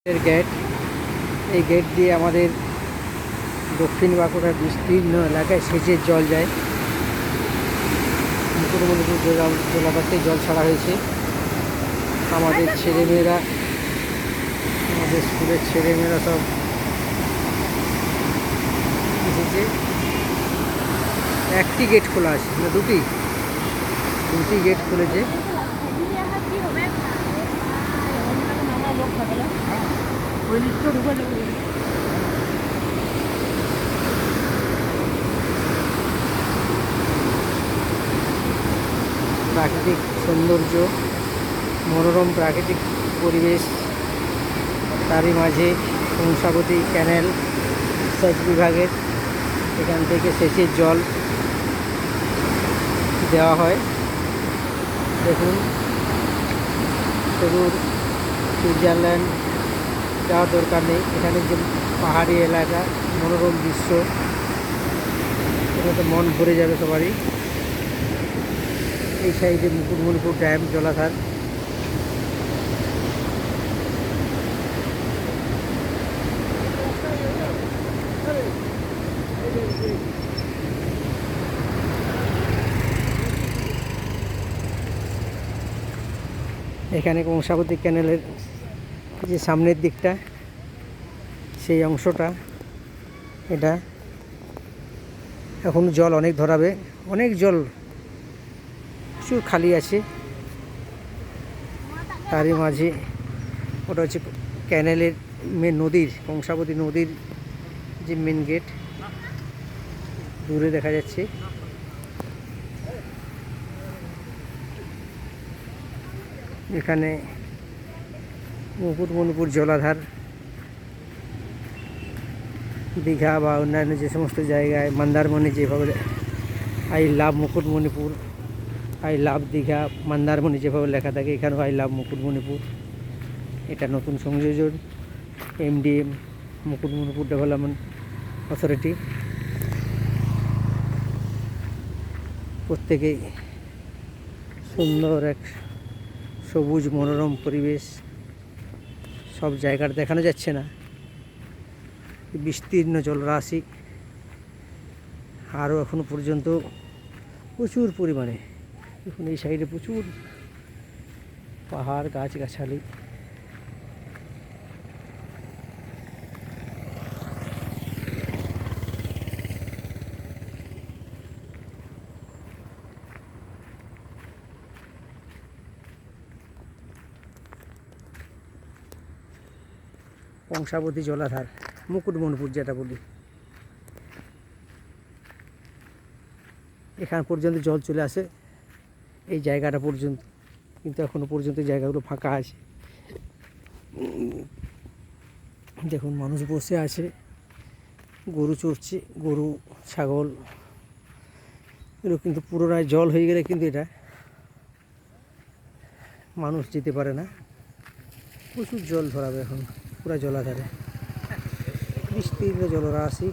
এর গেট, এই গেট দিয়ে আমাদের দক্ষিণ বাঁকুড়ার বিস্তীর্ণ এলাকায় সেচের জল যায়। মুকুটমণিপুর জলাধারতে জল ছাড়া হয়েছে। আমাদের ছেলেমেয়েরা, আমাদের স্কুলের ছেলেমেয়েরা সব এসেছে। একটি গেট খোলা আছে না, দুটি গেট খুলেছে। প্রাকৃতিক সৌন্দর্য, মনোরম প্রাকৃতিক পরিবেশ, তারই মাঝে কংসাবতী ক্যানেল সেচ বিভাগের, এখান থেকে সেচের জল দেওয়া হয়। দেখুন, শুধু সুইজারল্যান্ড যাওয়ার দরকার নেই, এখানে যে পাহাড়ি এলাকা, মনোরম দৃশ্য, এটাতে মন ভরে যাবে সবারই। এই সাইডে মুকুটমণিপুর ড্যাম জলাধার। এখানে কংসাবতী ক্যানেলের যে সামনের দিকটা, সেই অংশটা, এটা এখন জল অনেক ধরাবে, অনেক জল প্রচুর খালি আছে। তারই মাঝে ওটা হচ্ছে ক্যানেলের মেন, নদীর, কংসাবতী নদীর যে মেন গেট, দূরে দেখা যাচ্ছে। এখানে মুকুটমণিপুর জলাধার, দীঘা বা অন্যান্য যে সমস্ত জায়গায়, মন্দারমণি যেভাবে I love Mukutmanipur, I love Digha, Mandarmani যেভাবে লেখা থাকে, এখানেও আই লাভ মুকুটমণিপুর। এটা নতুন সংযোজন, MDM মুকুটমণিপুর ডেভেলপমেন্ট অথরিটি। প্রত্যেকেই সুন্দর এক সবুজ মনোরম পরিবেশ। সব জায়গাটা দেখানো যাচ্ছে না, বিস্তীর্ণ জলরাশি, আরও এখনো পর্যন্ত প্রচুর পরিমাণে। দেখুন, এই সাইডে প্রচুর পাহাড়, গাছগাছালি। কংসাবতী জলাধার, মুকুটমণিপুর যেটা বলি, এখান পর্যন্ত জল চলে আসে, এই জায়গাটা পর্যন্ত। কিন্তু এখনো পর্যন্ত জায়গাগুলো ফাঁকা আছে। দেখুন, মানুষ বসে আছে, গরু চড়ছে, গরু ছাগল, এগুলো কিন্তু পুরোটাই জল হয়ে গেলে কিন্তু এটা মানুষ যেতে পারে না। প্রচুর জল ধরাবে এখন পুরা জলাধারে, বিস্তীর্ণ জলরাশি।